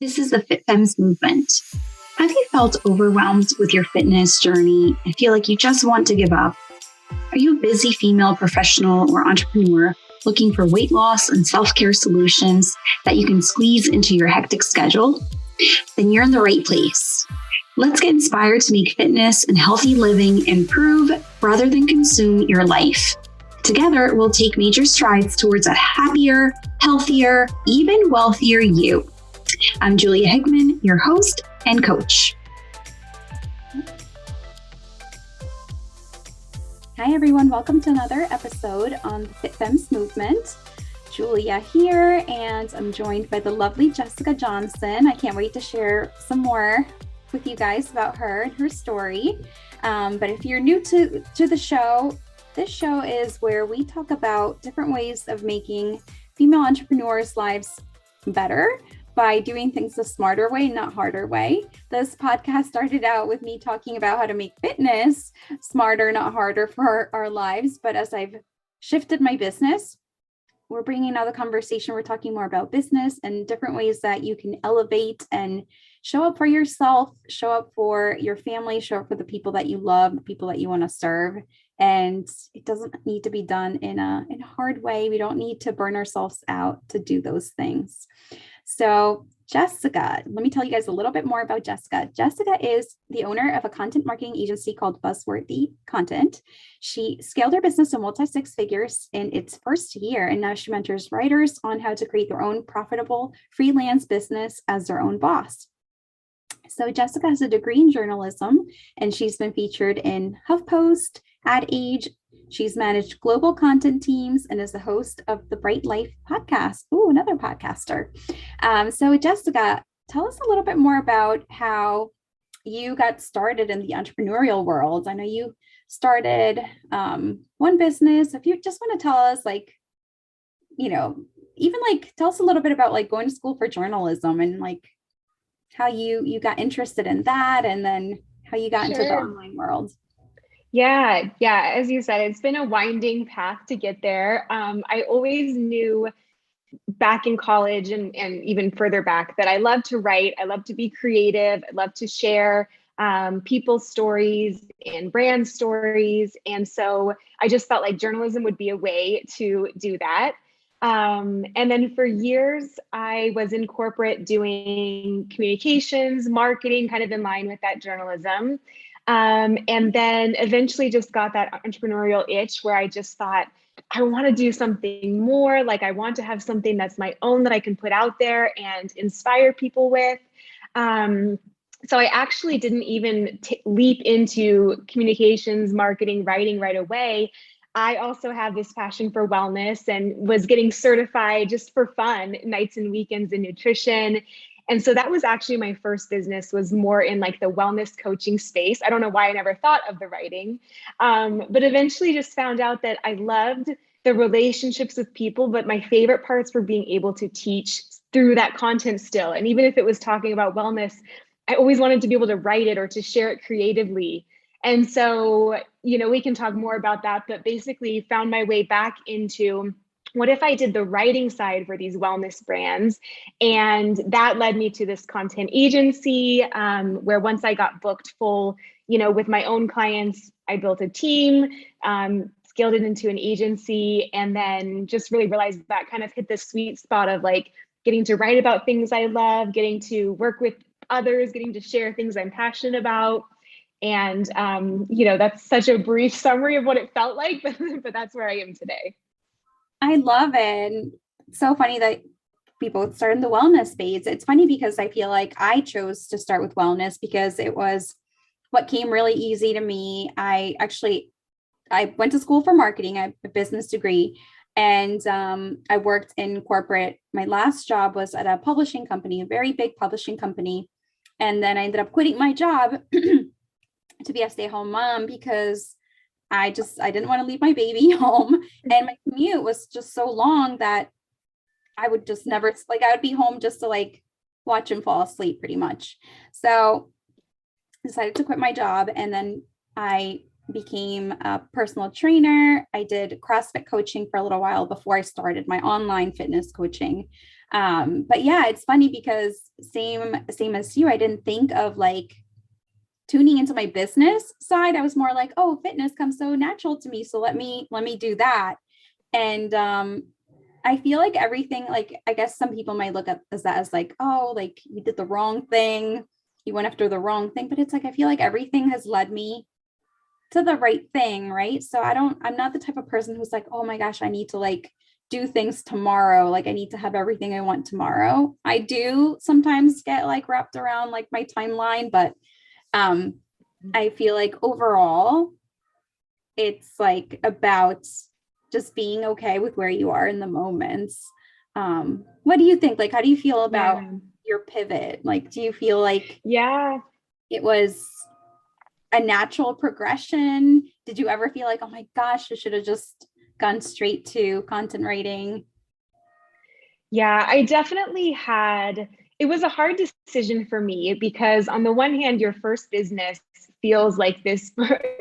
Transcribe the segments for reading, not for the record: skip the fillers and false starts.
This is the Fit Femmes movement. Have you felt overwhelmed with your fitness journey and feel like you just want to give up? Are you a busy female professional or entrepreneur looking for weight loss and self-care solutions that you can squeeze into your hectic schedule? Then you're in the right place. Let's get inspired to make fitness and healthy living improve rather than consume your life. Together, we'll take major strides towards a happier, healthier, even wealthier you. I'm Julia Hickman, your host and coach. Hi, everyone. Welcome to another episode on the Fit Femmes movement. Julia here, and I'm joined by the lovely Jessica Johnson. I can't wait to share some more with you guys about her and her story. But if you're new to the show, this show is where we talk about different ways of making female entrepreneurs' lives better by doing things the smarter way, not harder way. This podcast started out with me talking about how to make fitness smarter, not harder for our lives. But as I've shifted my business, we're bringing now the conversation. We're talking more about business and different ways that you can elevate and show up for yourself, show up for your family, show up for the people that you love, the people that you want to serve. And it doesn't need to be done in a hard way. We don't need to burn ourselves out to do those things. So Jessica, let me tell you guys a little bit more about Jessica. Jessica is the owner of a content marketing agency called Buzzworthy Content. She scaled her business to multi-six figures in its first year, and now she mentors writers on how to create their own profitable freelance business as their own boss. So Jessica has a degree in journalism, and she's been featured in HuffPost, Ad Age. She's managed global content teams and is the host of the Bright Life podcast. Ooh, another podcaster. So Jessica, tell us a little bit more about how you got started in the entrepreneurial world. I know you started one business. If you just want to tell us, tell us a little bit about going to school for journalism and how you got interested in that, and then how you got into the online world. Yeah. As you said, it's been a winding path to get there. I always knew back in college and even further back that I love to write. I love to be creative. I love to share people's stories and brand stories. And so I just felt like journalism would be a way to do that. And then for years, I was in corporate doing communications, marketing, kind of in line with that journalism. And then eventually just got that entrepreneurial itch where I just thought, I want to do something more. I want to have something that's my own that I can put out there and inspire people with. So I actually didn't even leap into communications, marketing, writing right away. I also have this passion for wellness and was getting certified just for fun, nights and weekends in nutrition. And so that was actually my first business, was more in the wellness coaching space. I don't know why I never thought of the writing, but eventually just found out that I loved the relationships with people, but my favorite parts were being able to teach through that content still. And even if it was talking about wellness, I always wanted to be able to write it or to share it creatively. And so, we can talk more about that, but basically found my way back into what if I did the writing side for these wellness brands? And that led me to this content agency, where once I got booked full, with my own clients, I built a team, scaled it into an agency, and then just really realized that kind of hit the sweet spot of getting to write about things I love, getting to work with others, getting to share things I'm passionate about. And, that's such a brief summary of what it felt like, but that's where I am today. I love it. And it's so funny that we both started in the wellness space. It's funny because I feel like I chose to start with wellness because it was what came really easy to me. I went to school for marketing. I have a business degree, and I worked in corporate. My last job was at a publishing company, a very big publishing company. And then I ended up quitting my job to be a stay-at-home mom because I didn't want to leave my baby home, and my commute was just so long that I would just never, I would be home just to watch him fall asleep pretty much. So I decided to quit my job, and then I became a personal trainer. I did CrossFit coaching for a little while before I started my online fitness coaching. But yeah, it's funny because same as you, I didn't think of like tuning into my business side. I was more like, oh, fitness comes so natural to me, so let me do that. And I feel like everything, like, I guess some people might look at that as like, oh, like you did the wrong thing, you went after the wrong thing, but it's like I feel like everything has led me to the right thing, right? So I'm not the type of person who's like, oh my gosh, I need to like do things tomorrow, like I need to have everything I want tomorrow. I do sometimes get like wrapped around like my timeline, but I feel like overall it's like about just being okay with where you are in the moments. What do you think? Like, how do you feel about your pivot? Like, do you feel like it was a natural progression? Did you ever feel like, oh my gosh, I should have just gone straight to content writing? Yeah, I definitely had, it was a hard decision for me because on the one hand, your first business feels like this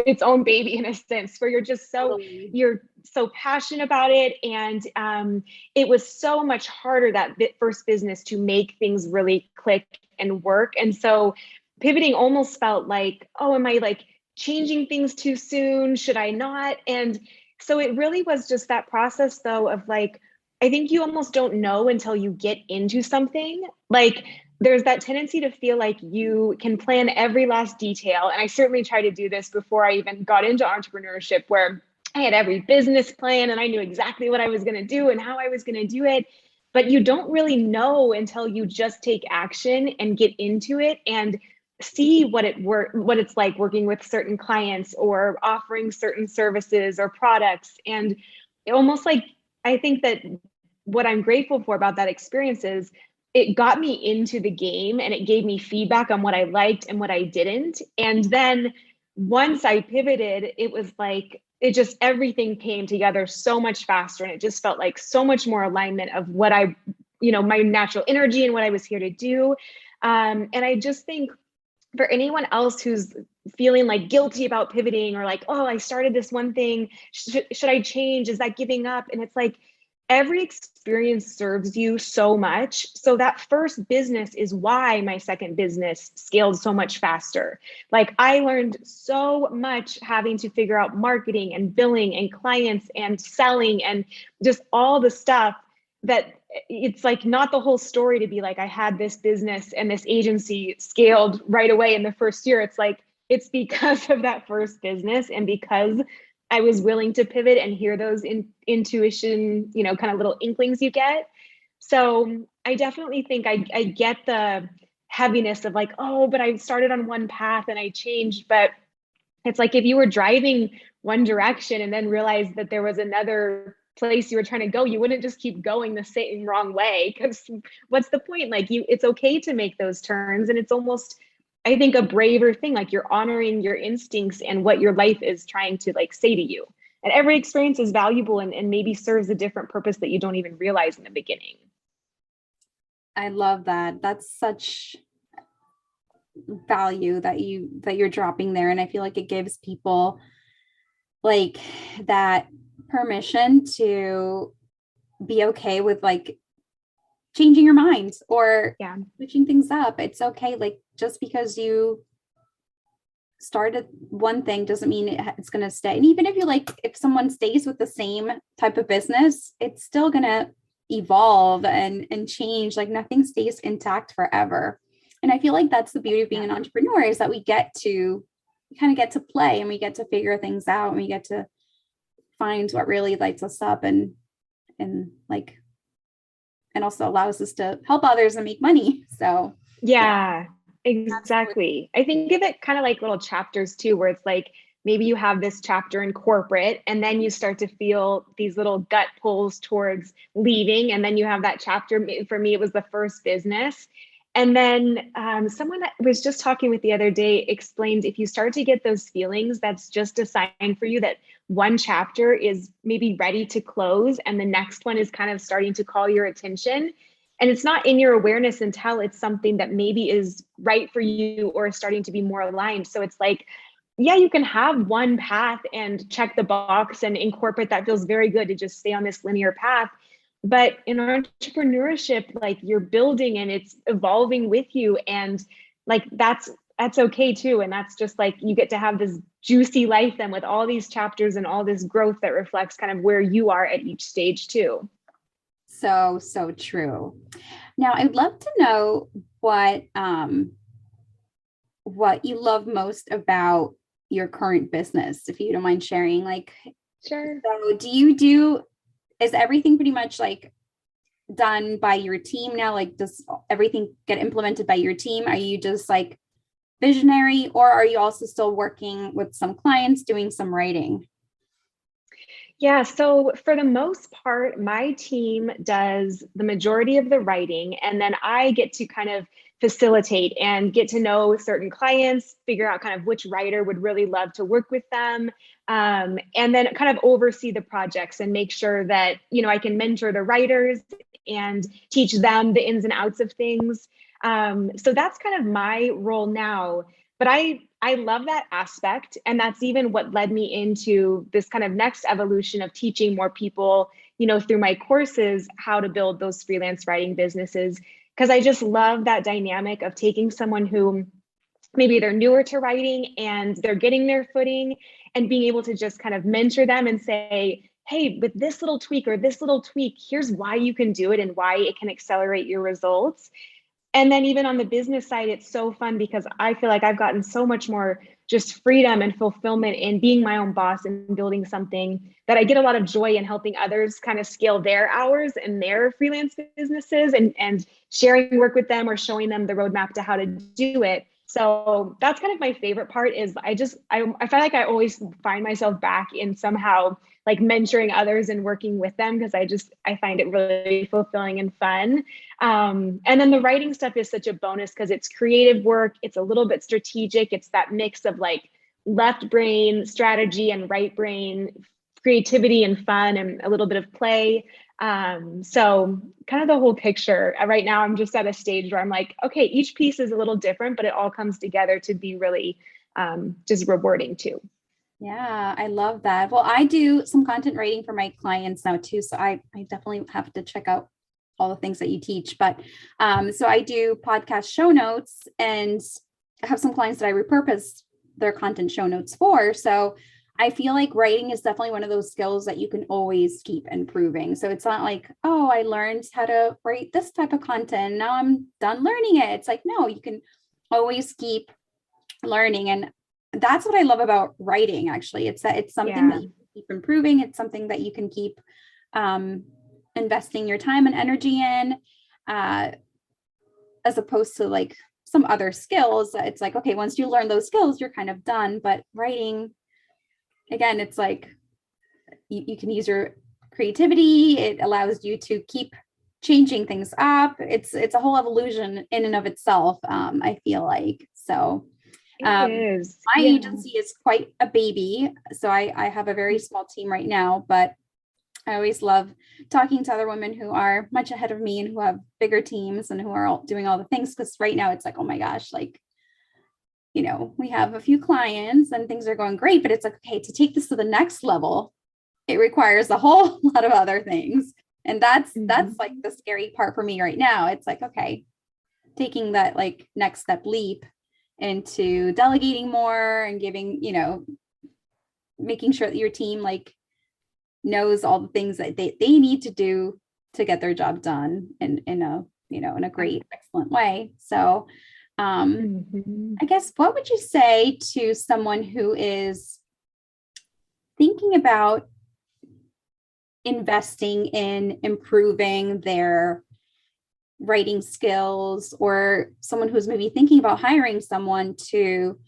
its own baby in a sense, where you're so passionate about it. And it was so much harder that first business to make things really click and work. And so pivoting almost felt like, oh, am I like changing things too soon? Should I not? And so it really was just that process though of like, I think you almost don't know until you get into something. Like there's that tendency to feel like you can plan every last detail. And I certainly tried to do this before I even got into entrepreneurship, where I had every business plan and I knew exactly what I was going to do and how I was going to do it. But you don't really know until you just take action and get into it and see what it's like working with certain clients or offering certain services or products. And almost like, I think that what I'm grateful for about that experience is it got me into the game and it gave me feedback on what I liked and what I didn't. And then once I pivoted, it was like, it just, everything came together so much faster. And it just felt like so much more alignment of what my natural energy and what I was here to do. And I just think for anyone else who's feeling like guilty about pivoting or like, oh, I started this one thing, should I change? Is that giving up? And it's like, every experience serves you so much. So that first business is why my second business scaled so much faster. Like I learned so much having to figure out marketing and billing and clients and selling and just all the stuff that it's like not the whole story to be like, I had this business and this agency scaled right away in the first year. It's like, it's because of that first business and because I was willing to pivot and hear those intuition, kind of little inklings you get. So I definitely think I get the heaviness of like, oh, but I started on one path and I changed. But it's like if you were driving one direction and then realized that there was another place you were trying to go, you wouldn't just keep going the same wrong way, because what's the point? Like it's okay to make those turns. And it's almost, I think, a braver thing, like you're honoring your instincts and what your life is trying to like say to you. And every experience is valuable and maybe serves a different purpose that you don't even realize in the beginning. I love that. That's such value that you're dropping there. And I feel like it gives people like that permission to be okay with like changing your mind or switching things up. It's okay. Like just because you started one thing doesn't mean it's going to stay. And even if you like, if someone stays with the same type of business, it's still going to evolve and change. Like nothing stays intact forever. And I feel like that's the beauty of being an entrepreneur, is that we kind of get to play and we get to figure things out and we get to find what really lights us up and also allows us to help others and make money. So exactly. I think of it kind of like little chapters too, where it's like, maybe you have this chapter in corporate and then you start to feel these little gut pulls towards leaving. And then you have that chapter. For me, it was the first business. And then someone I was just talking with the other day explained, if you start to get those feelings, that's just a sign for you that one chapter is maybe ready to close and the next one is kind of starting to call your attention. And it's not in your awareness until it's something that maybe is right for you or starting to be more aligned. So it's like, yeah, you can have one path and check the box and in corporate that feels very good to just stay on this linear path. But in entrepreneurship, like you're building and it's evolving with you. And like that's okay too. And that's just like you get to have this juicy life then with all these chapters and all this growth that reflects kind of where you are at each stage too. So, so true. Now, I'd love to know what you love most about your current business, if you don't mind sharing. Like, Sure. so is everything pretty much like done by your team now? Like, does everything get implemented by your team? Are you just like visionary, or are you also still working with some clients doing some writing? Yeah, so for the most part, my team does the majority of the writing, and then I get to kind of facilitate and get to know certain clients, figure out kind of which writer would really love to work with them, and then kind of oversee the projects and make sure that, you know, I can mentor the writers and teach them the ins and outs of things. So that's kind of my role now. But I love that aspect. And that's even what led me into this kind of next evolution of teaching more people, you know, through my courses, how to build those freelance writing businesses. Because I just love that dynamic of taking someone who maybe they're newer to writing and they're getting their footing and being able to just kind of mentor them and say, hey, with this little tweak or this little tweak, here's why you can do it and why it can accelerate your results. And then even on the business side, it's so fun because I feel like I've gotten so much more just freedom and fulfillment in being my own boss and building something that I get a lot of joy in helping others kind of scale their hours and their freelance businesses and sharing work with them or showing them the roadmap to how to do it. So that's kind of my favorite part is I feel like I always find myself back in somehow like mentoring others and working with them because I find it really fulfilling and fun. And then the writing stuff is such a bonus because it's creative work. It's a little bit strategic. It's that mix of like left brain strategy and right brain creativity and fun and a little bit of play. So kind of the whole picture. Right now, I'm just at a stage where I'm like, okay, each piece is a little different, but it all comes together to be really just rewarding too. Yeah, I love that. Well, I do some content writing for my clients now too. So I definitely have to check out all the things that you teach. But so I do podcast show notes and I have some clients that I repurpose their content show notes for. So I feel like writing is definitely one of those skills that you can always keep improving. So it's not like, oh, I learned how to write this type of content. Now I'm done learning it. It's like, no, you can always keep learning. And that's what I love about writing, actually. It's that it's something that you can keep improving. It's something that you can keep investing your time and energy in, as opposed to like some other skills. It's like, okay, once you learn those skills, you're kind of done. But writing, again, it's like you can use your creativity. It allows you to keep changing things up. It's a whole evolution in and of itself. I feel like so. It is. My Yeah. agency is quite a baby, so I have a very small team right now, but I always love talking to other women who are much ahead of me and who have bigger teams and who are all doing all the things. Because right now it's like, oh my gosh, like, you know, we have a few clients and things are going great, but it's like, okay, to take this to the next level, it requires a whole lot of other things. And that's like the scary part for me right now. It's like, okay, taking that like next step leap into delegating more and giving, you know, making sure that your team like knows all the things that they need to do to get their job done in a, you know, in a great, excellent way. So I guess what would you say to someone who is thinking about investing in improving their writing skills, or someone who's maybe thinking about hiring someone to,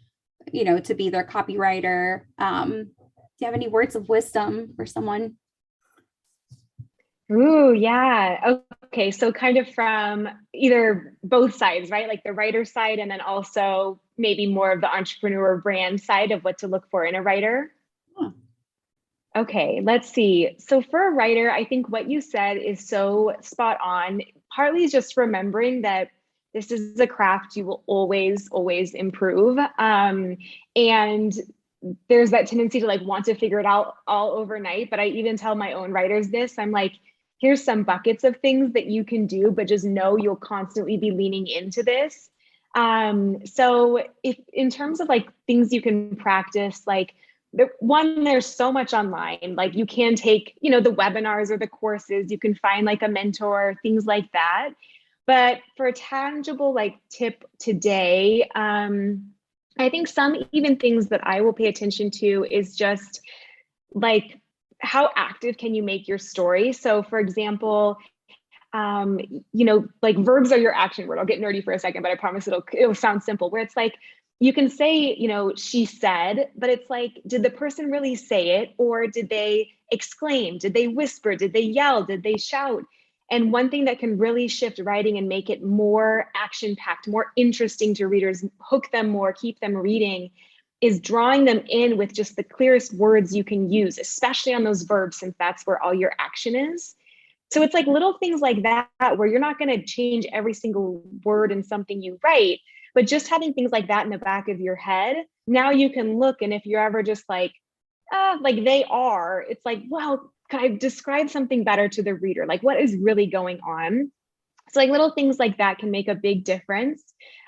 you know, to be their copywriter? Do you have any words of wisdom for someone? Ooh, yeah. Okay. So kind of from either both sides, right? Like the writer side, and then also maybe more of the entrepreneur brand side of what to look for in a writer. Huh. Okay, let's see. So for a writer, I think what you said is so spot on. Partly is just remembering that this is a craft you will always, always improve. And there's that tendency to like want to figure it out all overnight. But I even tell my own writers this. I'm like, here's some buckets of things that you can do, but just know you'll constantly be leaning into this. So if in terms of like things you can practice, like there's so much online, like you can take, the webinars or the courses, you can find like a mentor, things like that. But for a tangible like tip today, I think some even things that I will pay attention to is just like, how active can you make your story? So for example, like verbs are your action word. I'll get nerdy for a second, but I promise it'll sound simple, where it's like, you can say, she said, but it's like, did the person really say it? Or did they exclaim? Did they whisper? Did they yell? Did they shout? And one thing that can really shift writing and make it more action-packed, more interesting to readers, hook them more, keep them reading, is drawing them in with just the clearest words you can use, especially on those verbs, since that's where all your action is. So it's like little things like that, where you're not going to change every single word in something you write, but just having things like that in the back of your head, now you can look, and if you're ever just like they are, it's like, well, can I describe something better to the reader? Like, what is really going on? So like little things like that can make a big difference.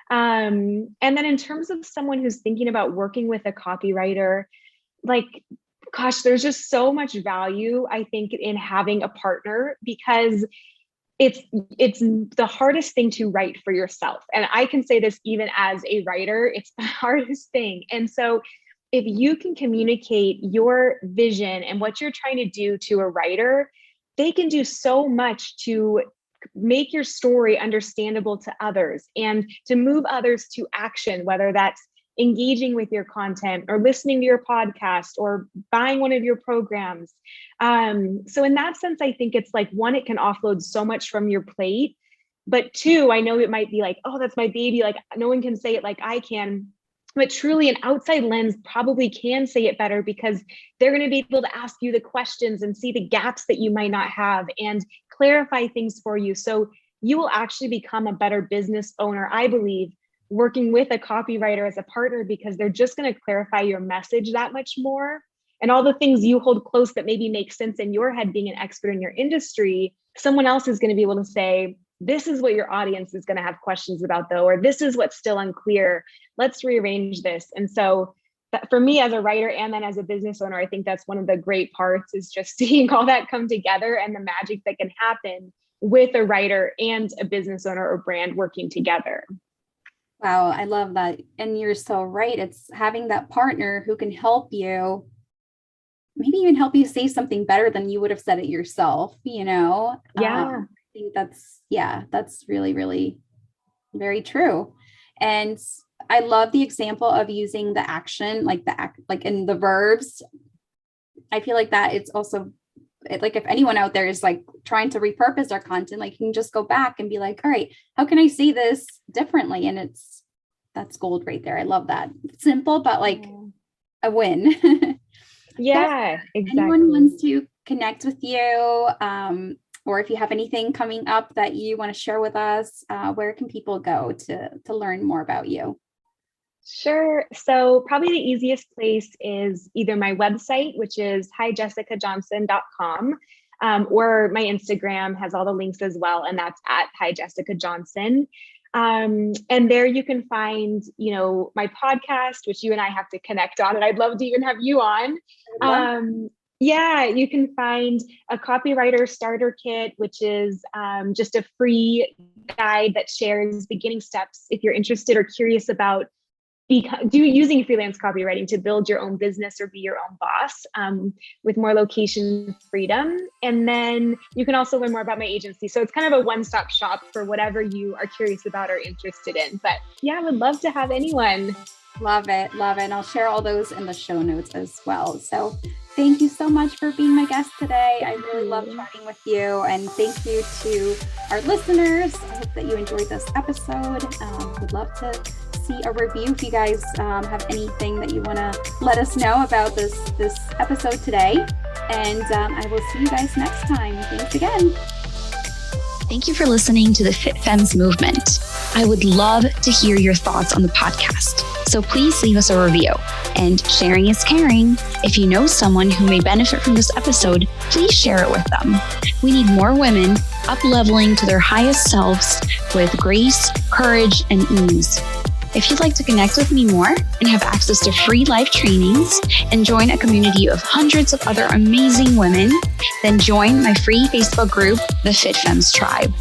And then in terms of someone who's thinking about working with a copywriter, like, gosh, there's just so much value, I think, in having a partner, because it's the hardest thing to write for yourself. And I can say this even as a writer, it's the hardest thing. And so if you can communicate your vision and what you're trying to do to a writer, they can do so much to make your story understandable to others and to move others to action, whether that's engaging with your content or listening to your podcast or buying one of your programs. So in that sense, I think it's like, one, it can offload so much from your plate, but two, I know it might be like, oh, that's my baby, like no one can say it like I can. But truly, an outside lens probably can say it better, because they're going to be able to ask you the questions and see the gaps that you might not have and clarify things for you. So you will actually become a better business owner, I believe, working with a copywriter as a partner, because they're just going to clarify your message that much more. And all the things you hold close that maybe make sense in your head, being an expert in your industry, someone else is going to be able to say, this is what your audience is going to have questions about though, or this is what's still unclear. Let's rearrange this. And so for me as a writer and then as a business owner, I think that's one of the great parts, is just seeing all that come together and the magic that can happen with a writer and a business owner or brand working together. Wow, I love that. And you're so right. It's having that partner who can help you, maybe even help you say something better than you would have said it yourself, Yeah. I think that's really, really very true. And I love the example of using the action, like in the verbs. I feel like that it's also like, if anyone out there is like trying to repurpose our content, like you can just go back and be like, all right, how can I say this differently? And that's gold right there. I love that. Simple, but like a win. Yeah, exactly. Anyone wants to connect with you, or if you have anything coming up that you want to share with us, where can people go to learn more about you? Sure. So probably the easiest place is either my website, which is hijessicajohnson.com, or my Instagram has all the links as well. And that's at hijessicajohnson. And there you can find, my podcast, which you and I have to connect on, and I'd love to even have you on. Yeah, you can find a Copywriter Starter Kit, which is just a free guide that shares beginning steps if you're interested or curious about using freelance copywriting to build your own business or be your own boss, with more location freedom. And then you can also learn more about my agency. So it's kind of a one-stop shop for whatever you are curious about or interested in. But yeah, I would love to have anyone. Love it. Love it. And I'll share all those in the show notes as well. So thank you so much for being my guest today. I really love chatting with you. And thank you to our listeners. I hope that you enjoyed this episode. Would love to see a review if you guys have anything that you want to let us know about this episode today. And I will see you guys next time. Thanks again. Thank you for listening to the Fit Femmes movement. I would love to hear your thoughts on the podcast. So please leave us a review. And sharing is caring. If you know someone who may benefit from this episode, please share it with them. We need more women up-leveling to their highest selves with grace, courage, and ease. If you'd like to connect with me more and have access to free live trainings and join a community of hundreds of other amazing women, then join my free Facebook group, the Fit Femmes Tribe.